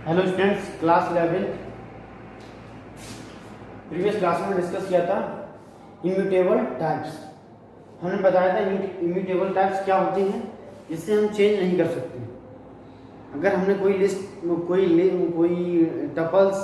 Hello students, class 11 previous class में discuss किया था इम्यूटेबल टाइप्स। हमने बताया था इम्यूटेबल टाइप्स क्या होते हैं जिससे हम चेंज नहीं कर सकते। अगर हमने कोई टपल्स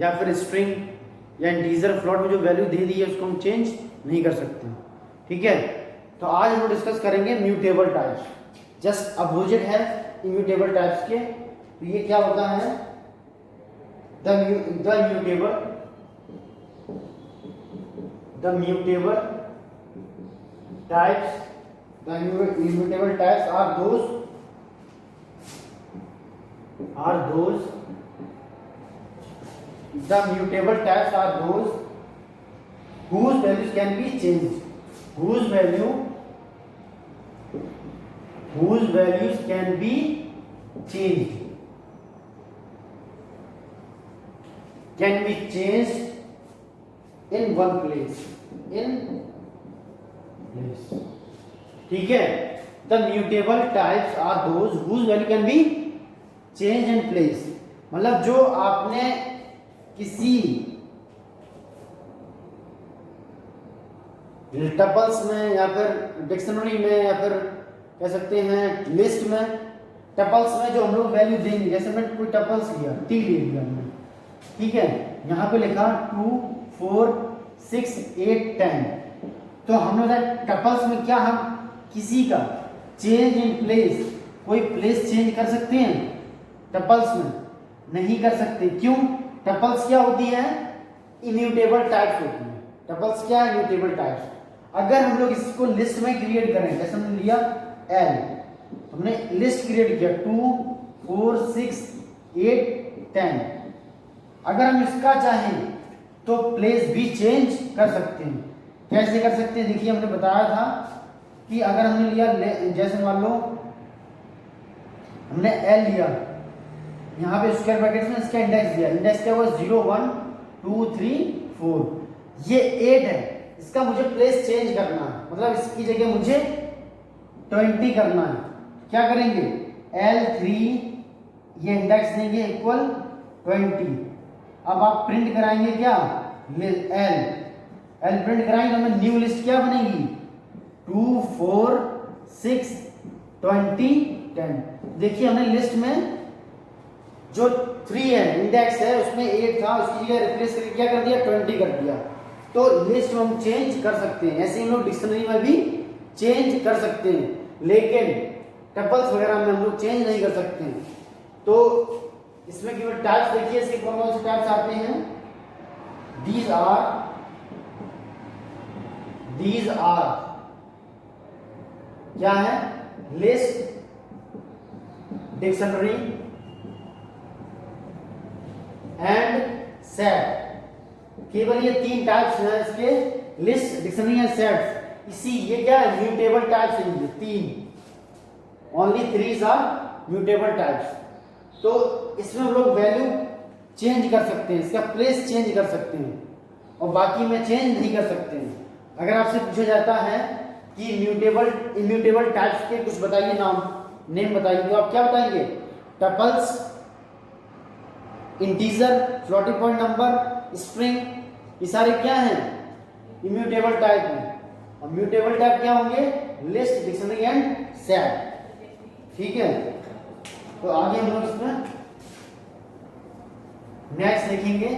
या फिर स्ट्रिंग या इंटीजर फ्लोट में जो वैल्यू दे दी है उसको हम चेंज नहीं कर सकते। ठीक है, तो आज हम डिस्कस करेंगे म्यूटेबल टाइप्स। जस्ट अपोजिट है इम्यूटेबल टाइप्स के। तो ये क्या होता है? The mutable types are those whose values can be changed. Whose values can be changed. Can be changed in one place. ठीक है, the mutable types are those whose value can be changed in place। मतलब जो आपने किसी tuples में या फिर dictionary में या फिर कह सकते हैं लिस्ट में, टपल्स में जो हम लोग वैल्यू देंगे, जैसे मैं कोई टपल्स लिया, टी ले लिया हमने, ठीक है, यहाँ पे लिखा 2 4 6 8 10। तो हम लोग टपल्स में क्या हम किसी का चेंज इन प्लेस, कोई प्लेस चेंज कर सकते हैं? टपल्स में नहीं कर सकते। क्यों? टपल्स क्या होती है? इम्यूटेबल टाइप्स होती है। टपल्स क्या है? Immutable types. अगर हम लोग इसको लिस्ट में क्रिएट करें, जैसे हमने लिया L, हमने लिस्ट क्रिएट किया 2 4 6 8 10। अगर हम इसका चाहें तो प्लेस भी चेंज कर सकते हैं। कैसे कर सकते हैं? देखिए, हमने बताया था कि अगर हमने लिया, जैसे मान लो हमने L लिया, यहाँ पे स्क्वायर ब्रैकेट में इसका इंडेक्स दिया। इंडेक्स क्या हुआ? 0 1 2 3 4। ये 8 है, इसका मुझे प्लेस चेंज करना है, मतलब इसकी जगह मुझे 20 करना है। क्या करेंगे? L3 ये इंडेक्स देंगे इक्वल 20। अब आप प्रिंट कराएंगे क्या? L प्रिंट कराएंगे, हमें न्यू लिस्ट क्या बनेगी? 2 4 6 20 10। देखिए, हमने लिस्ट में जो 3 है, इंडेक्स है, उसमें 8 था, उसकी जगह रिप्लेस करके क्या कर दिया? 20 कर दिया। तो लिस्ट में हम चेंज कर सकते हैं। ऐसे ही हम लोग डिक्शनरी में भी चेंज कर सकते हैं, लेकिन टपल्स वगैरह में हम लोग चेंज नहीं कर सकते हैं। तो इसमें केवल टाइप्स देखिए, इसके कौन कौन से टाइप्स आते हैं। दीज आर क्या है? List, dictionary and set. केवल ये 3 टाइप्स हैं इसके, लिस्ट, डिक्शनरी एंड सेट्स। इसी ये क्या है? म्यूटेबल टाइप्स हैं ये 3। Only 3 are mutable types. तो इसमें हम लोग वैल्यू चेंज कर सकते हैं, इसका प्लेस चेंज कर सकते हैं, और बाकी में चेंज नहीं कर सकते हैं। अगर आपसे पूछा जाता है कि इम्यूटेबल टाइप्स के कुछ बताइए, नेम बताइए, तो आप क्या बताएंगे? Tuples, integer, floating point number, string, ये सारे क्या हैं? इम्यूटेबल टाइप हैं। और म्यूटेबल टाइप क्या होंगे? List, dictionary and set. ठीक है, तो आगे हम लोग इसमें नेक्स्ट देखेंगे।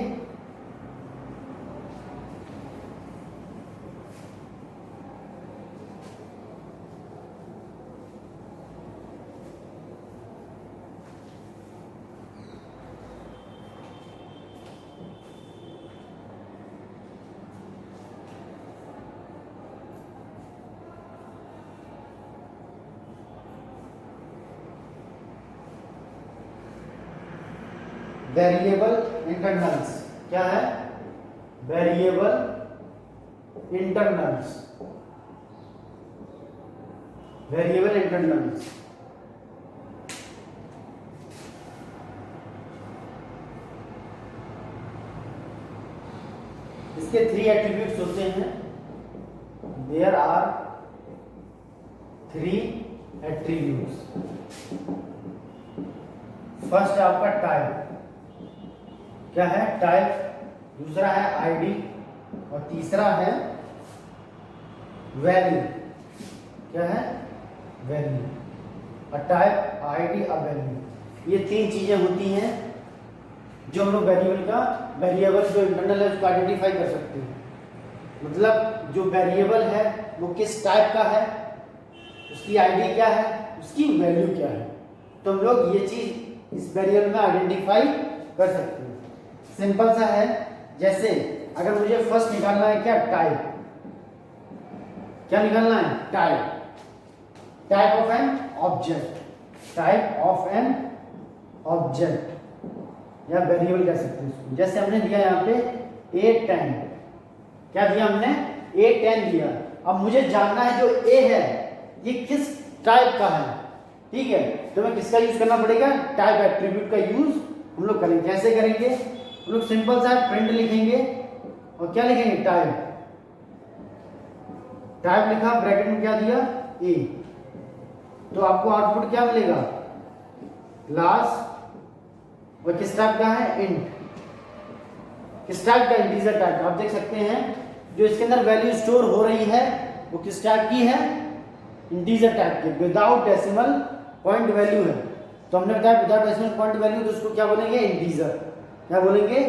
Variable internals. क्या है? Variable internals. इसके 3 एट्रीब्यूट्स होते हैं। There are 3 attributes। फर्स्ट है आपका टाइप, क्या है टाइप, दूसरा है आईडी और तीसरा है वैल्यू, क्या है value. A type, ID, a value, ये तीन चीजें होती हैं जो हम लोग वेरिएबल जो इंटरनल है उसको आइडेंटिफाई कर सकते हैं। मतलब जो वेरिएबल है वो किस टाइप का है, उसकी आईडी क्या है, उसकी वैल्यू क्या है, तो हम लोग ये चीज इस वेरिएबल में आइडेंटिफाई कर सकते हैं। सिंपल सा है, जैसे अगर मुझे फर्स्ट निकालना है क्या टाइप, क्या निकालना है type, type of an object, type of an object या वेरिएबल कह सकते हैं इसको। जैसे हमने दिया यहाँ पे A10, क्या दिया हमने A10 दिया। अब मुझे जानना है जो A है ये किस टाइप का है, ठीक है, तो मैं किसका यूज करना पड़ेगा, टाइप एट्रीब्यूट का यूज हम लोग करेंगे। कैसे करेंगे, हम लोग सिंपल सा प्रिंट लिखेंगे और क्या लिखेंगे टाइप, टाइप लिखा, ब्रैकेट में क्या दिया A, तो आपको आउटपुट क्या मिलेगा क्लास, और किस टाइप का है इंट, किस टाइप का, इंटीजर टाइप। आप देख सकते हैं जो इसके अंदर वैल्यू स्टोर हो रही है वो किस टाइप की है, इंटीजर टाइप की, विदाउट डेसिमल पॉइंट वैल्यू है। तो हमने बताया विदाउट डेसिमल पॉइंट वैल्यू, तो उसको क्या बोलेंगे इंटीजर, क्या बोलेंगे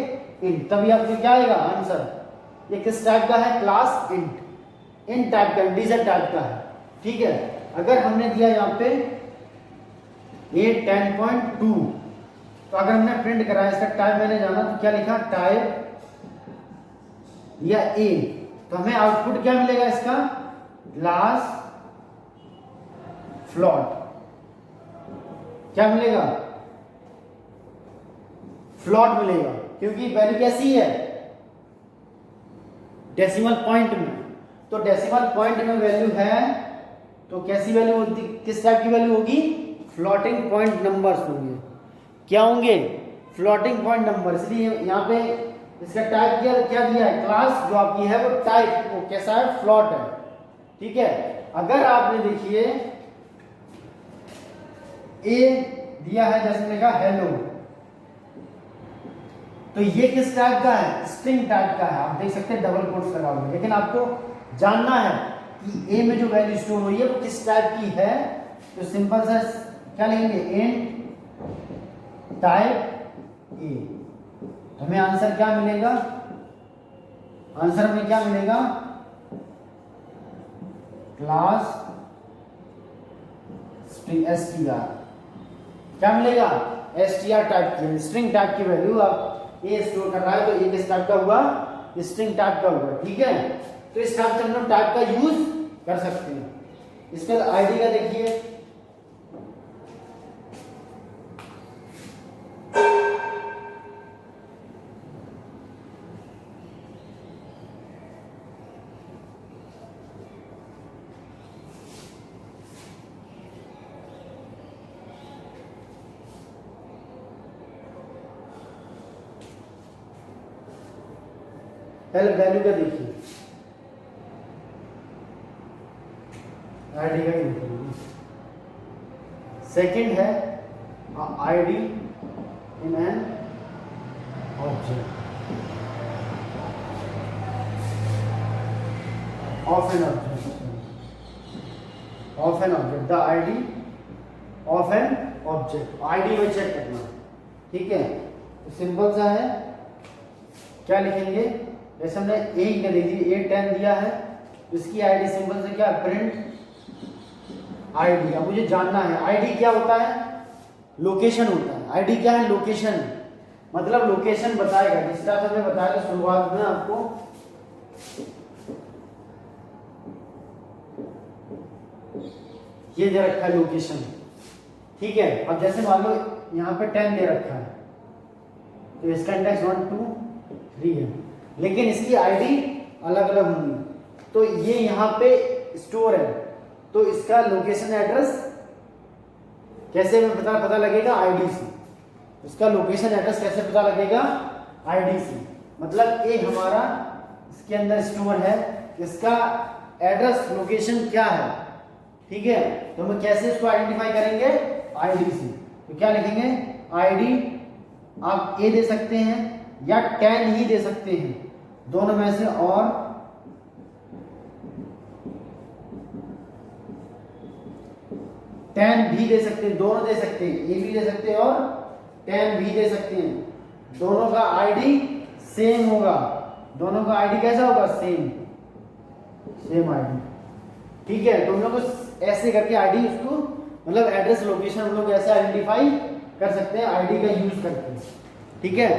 इंट। तभी आपको क्या आएगा आंसर, ये किस टाइप का है क्लास इंट, इंट टाइप का, इंटीजर टाइप का है, ठीक है। अगर हमने दिया यहाँ पे A10.2, तो अगर हमने प्रिंट कराया इसका टाइप मैंने जाना तो क्या लिखा टाइप या A, तो हमें आउटपुट क्या मिलेगा इसका क्लास फ्लोट, क्या मिलेगा फ्लोट मिलेगा, क्योंकि वैल्यू कैसी है डेसिमल पॉइंट में, तो डेसिमल पॉइंट में वैल्यू है तो कैसी वैल्यू होती, किस टाइप की वैल्यू होगी, फ्लोटिंग पॉइंट नंबर्स होंगे, क्या होंगे फ्लोटिंग पॉइंट नंबर। इसलिए यहाँ पे इसका टाइप क्या दिया है, क्लास जो आपकी है वो टाइप वो कैसा है फ्लोट है, ठीक है। अगर आपने देखिए A दिया है जैसे मैंने कहा हेलो, तो ये किस टाइप का है स्ट्रिंग टाइप का है, आप देख सकते हैं डबल कोट्स लगा हुआ है, लेकिन आपको जानना है कि A में जो वैल्यू स्टोर हुई है वो किस टाइप की है, तो सिंपल सा क्या लिखेंगे इंट टाइप A, हमें आंसर क्या मिलेगा, आंसर में क्या मिलेगा क्लास str, क्या मिलेगा str टाइप की स्ट्रिंग टाइप की वैल्यू आप A स्टोर कर रहा है, तो A किस टाइप का हुआ स्ट्रिंग टाइप का हुआ, ठीक है। तो इस टाइप से हम लोग टाइप का यूज कर सकते हैं। इसके बाद आईडी का देखिए, पहले वैल्यू का देखिए, आईडी का ही देखिए। सेकंड है ID in an object of an object, of an object, the ID of an object, ID में चेक करना, ठीक है। तो सिंपल सा है, क्या लिखेंगे, जैसे हमने A का दे दी A10 दिया है, इसकी आईडी सिंपल से क्या प्रिंट आईडी। अब मुझे जानना है आईडी क्या होता है, लोकेशन होता है, आईडी क्या है लोकेशन, मतलब लोकेशन बताएगा, जिस तरह से मैं बताया शुरुआत में आपको, ये दे रखा है लोकेशन, ठीक है। अब जैसे मान लो यहाँ पे 10 दे रखा है, तो इसका इंडेक्स 1 2 3 है, लेकिन इसकी आईडी अलग अलग होंगी, तो ये यहाँ पे स्टोर है, तो इसका लोकेशन एड्रेस कैसे में पता लगेगा आईडी से, इसका लोकेशन एड्रेस कैसे पता लगेगा आईडी से, मतलब ए हमारा इसके अंदर स्टोर है, इसका एड्रेस लोकेशन क्या है, ठीक है। तो हम कैसे इसको आइडेंटिफाई करेंगे आईडी से, तो क्या लिखेंगे आईडी आप ए दे सकते हैं या 10 ही दे सकते हैं, दोनों में से, और 10 भी दे सकते हैं, दोनों दे सकते हैं, ए भी दे सकते हैं और 10 भी दे सकते हैं। दोनों का आईडी सेम होगा, दोनों का आईडी कैसा होगा, सेम आईडी। ठीक है, तो हम लोग ऐसे करके आईडी उसको मतलब एड्रेस लोकेशन हम लोग ऐसे आइडेंटिफाई कर सकते हैं आईडी का यूज करके। ठीक है,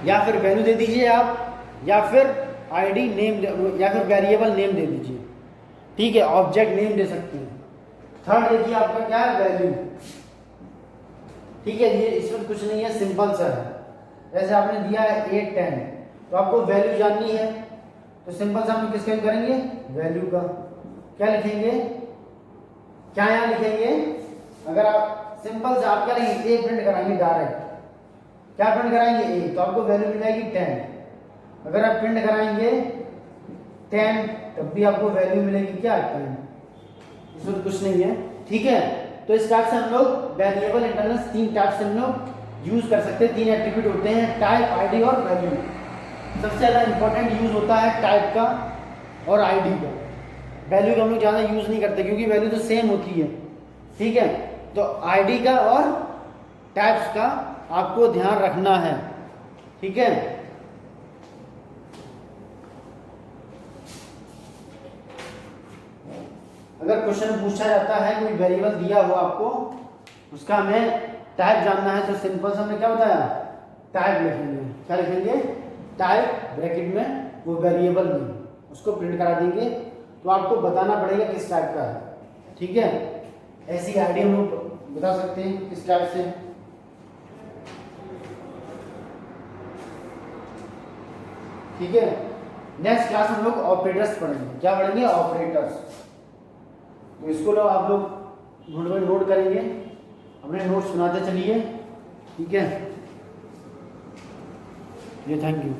या फिर वैल्यू दे दीजिए आप, या फिर आईडी नेम, या फिर वेरिएबल नेम दे दीजिए। ठीक है, ऑब्जेक्ट नेम दे सकते हैं। थर्ड देखिए आपका क्या है, वैल्यू। ठीक है, ये इसमें कुछ नहीं है, सिंपल सा है। जैसे आपने दिया है 8 10, तो आपको वैल्यू जाननी है, तो सिंपल सा हम किसका यूज करेंगे, वैल्यू का। क्या लिखेंगे, क्या यहाँ लिखेंगे, अगर आप सिंपल से आप क्या लिखेंगे, ए प्रिंट कराएंगे डायरेक्ट। क्या प्रिंट कराएंगे, ए, तो आपको वैल्यू मिल जाएगी 10। अगर आप प्रिंट कराएंगे 10 तब भी आपको वैल्यू मिलेगी क्या, 10। इसमें तो कुछ नहीं है। ठीक है, तो इस टाइप से हम लोग वेरिएबल इंटरनल्स 3 टाइप से हम लोग यूज कर सकते हैं। 3 एट्रीब्यूट होते हैं, टाइप, आईडी और वैल्यू। सबसे ज़्यादा इंपॉर्टेंट यूज होता है टाइप का और आईडी का। वैल्यू का हम लोग ज़्यादा यूज नहीं करते क्योंकि वैल्यू तो सेम होती है। ठीक है, तो आईडी का और टाइप्स का आपको ध्यान रखना है। ठीक है, अगर क्वेश्चन पूछा जाता है, कोई वेरिएबल दिया हुआ आपको, उसका हमें टाइप जानना है, तो सिंपल से हमने क्या बताया, टाइप लिखेंगे। क्या लिखेंगे, टाइप, ब्रैकेट में वो वेरिएबल में उसको प्रिंट करा देंगे। तो आपको बताना पड़ेगा किस टाइप का है। ठीक है, ऐसी आईडी हम लोग बता सकते हैं किस टाइप से। ठीक है, नेक्स्ट क्लास हम लोग ऑपरेटर्स पढ़ेंगे। क्या पढ़ेंगे, ऑपरेटर्स। तो इसको लोग आप लोग नोट करेंगे, अपने नोट सुनाते चलिए। ठीक है, ये थैंक यू।